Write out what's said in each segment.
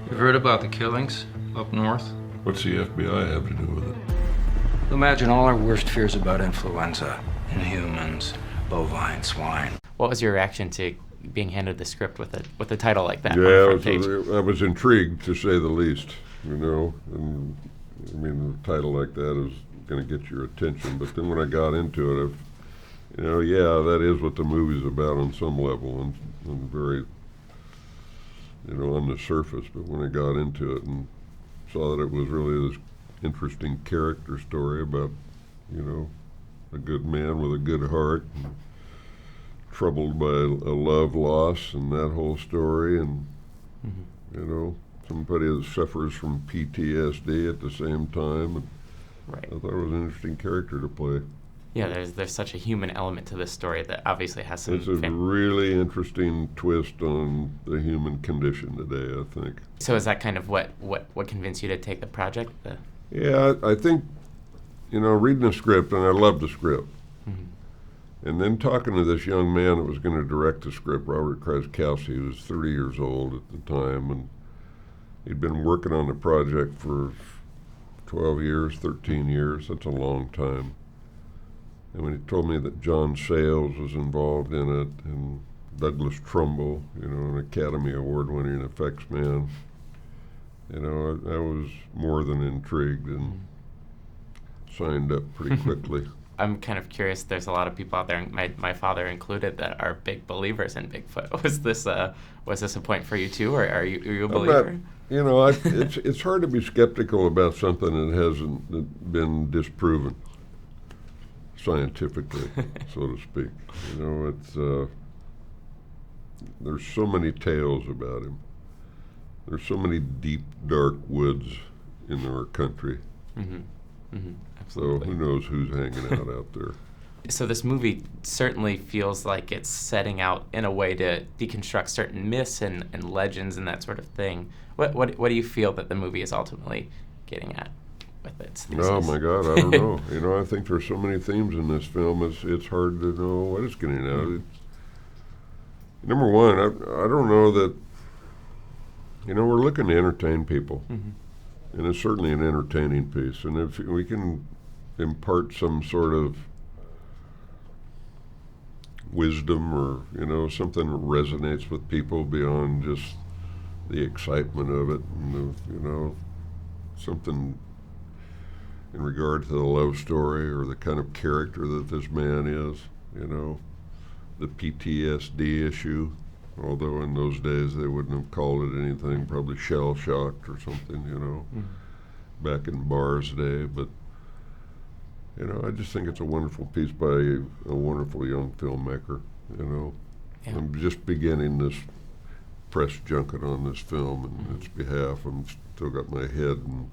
You've heard about the killings up north? What's the FBI have to do with it? Imagine all our worst fears about influenza in humans, bovine, swine. What was your reaction to being handed the script with a title like that on Yeah, the front page? I was intrigued, to say the least, you know. And, I mean, a title like that is going to get your attention. But then when I got into it, yeah, that is what the movie's about on some level, and very, on the surface. But when I got into it and saw that it was really this interesting character story about, a good man with a good heart, and troubled by a love loss and that whole story, and somebody that suffers from PTSD at the same time, and Right. I thought it was an interesting character to play. Yeah, there's such a human element to this story that obviously has some. It's a really interesting twist on the human condition today, I think. So is that kind of what convinced you to take the project? Yeah, I think, reading the script, and I loved the script, and then talking to this young man that was going to direct the script, Robert Kraskowski, who was 30 years old at the time, and he'd been working on the project for 12 years, 13 years. That's a long time. And when he told me that John Sayles was involved in it, and Douglas Trumbull, an Academy Award-winning effects man, I was more than intrigued and signed up pretty quickly. I'm kind of curious. There's a lot of people out there, my father included, that are big believers in Bigfoot. Was this a point for you too, or are you a believer? It's hard to be skeptical about something that hasn't been disproven scientifically, so to speak. There's so many tales about him. There's so many deep, dark woods in our country. So who knows who's hanging out there. So this movie certainly feels like it's setting out in a way to deconstruct certain myths and legends and that sort of thing. What do you feel that the movie is ultimately getting at with its thesis? Oh my God, I don't know. I think there's so many themes in this film. It's hard to know what it's getting at. Number one, I don't know that. We're looking to entertain people, and it's certainly an entertaining piece. And if we can impart some sort of wisdom or something that resonates with people beyond just the excitement of it, and something in regard to the love story or the kind of character that this man is, the PTSD issue, although in those days they wouldn't have called it anything, probably shell-shocked or something, back in Barr's day. But, I just think it's a wonderful piece by a wonderful young filmmaker, Yeah. I'm just beginning this press junket on this film in its behalf. I'm still got my head in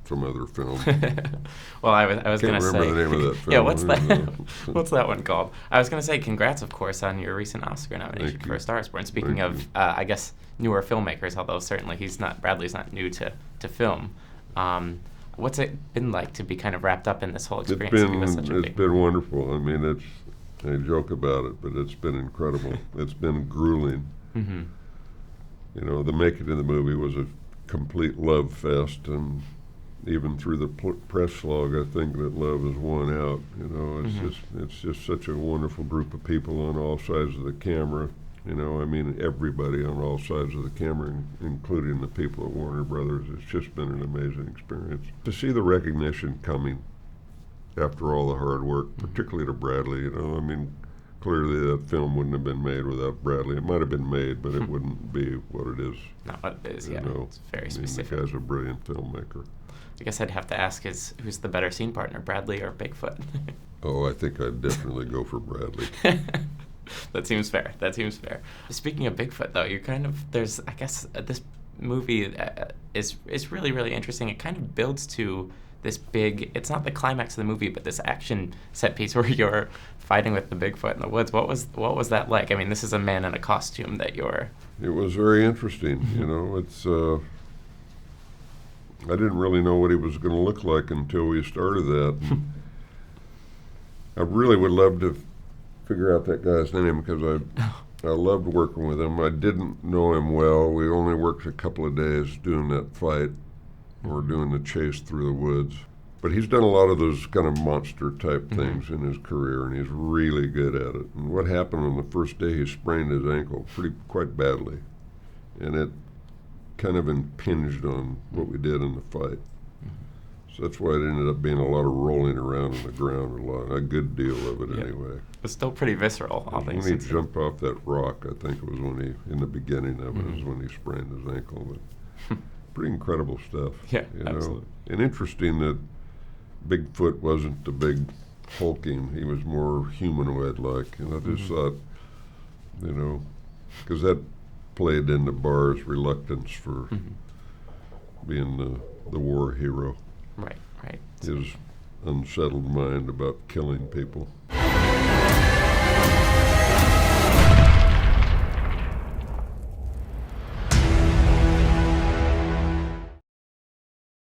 some other film. Well, I was going to say. Can't remember the name of that film. Yeah, what's that? What's that one called? I was going to say, congrats, of course, on your recent Oscar nomination for A Star Is Born. Speaking of, I guess, newer filmmakers, although certainly Bradley's not new to film. What's it been like to be kind of wrapped up in this whole experience? It's been wonderful. I mean, I joke about it, but it's been incredible. It's been grueling. The making of the movie was a complete love fest, and even through the press log, I think that love has won out. It's just such a wonderful group of people on all sides of the camera. Everybody on all sides of the camera, including the people at Warner Brothers. It's just been an amazing experience. To see the recognition coming after all the hard work, particularly to Bradley, clearly that film wouldn't have been made without Bradley. It might have been made, but it wouldn't be what it is. Not what it is, yeah. It's very specific. The guy's a brilliant filmmaker. I guess I'd have to ask who's the better scene partner, Bradley or Bigfoot? Oh, I think I'd definitely go for Bradley. That seems fair. Speaking of Bigfoot, though, I guess this movie is really, really interesting. It kind of builds to this big, it's not the climax of the movie, but this action set piece where you're fighting with the Bigfoot in the woods. What was that like? I mean, this is a man in a costume that you're... It was very interesting. It's... I didn't really know what he was going to look like until we started that. I really would love to figure out that guy's name, because I loved working with him. I didn't know him well. We only worked a couple of days doing that fight or doing the chase through the woods. But he's done a lot of those kind of monster type things in his career, and he's really good at it. And what happened on the first day, he sprained his ankle quite badly. And it kind of impinged on what we did in the fight. So that's why it ended up being a lot of rolling around on the ground, a good deal of it anyway. But still pretty visceral, all things When he considered. jumped off that rock, I think it was when he, in the beginning of it, is when he sprained his ankle. But pretty incredible stuff. Yeah, you know? absolutely. And interesting that Bigfoot wasn't the big hulking, he was more humanoid-like. And I just thought, you know, because that played into Barr's reluctance for being the war hero. Right, right. His unsettled mind about killing people.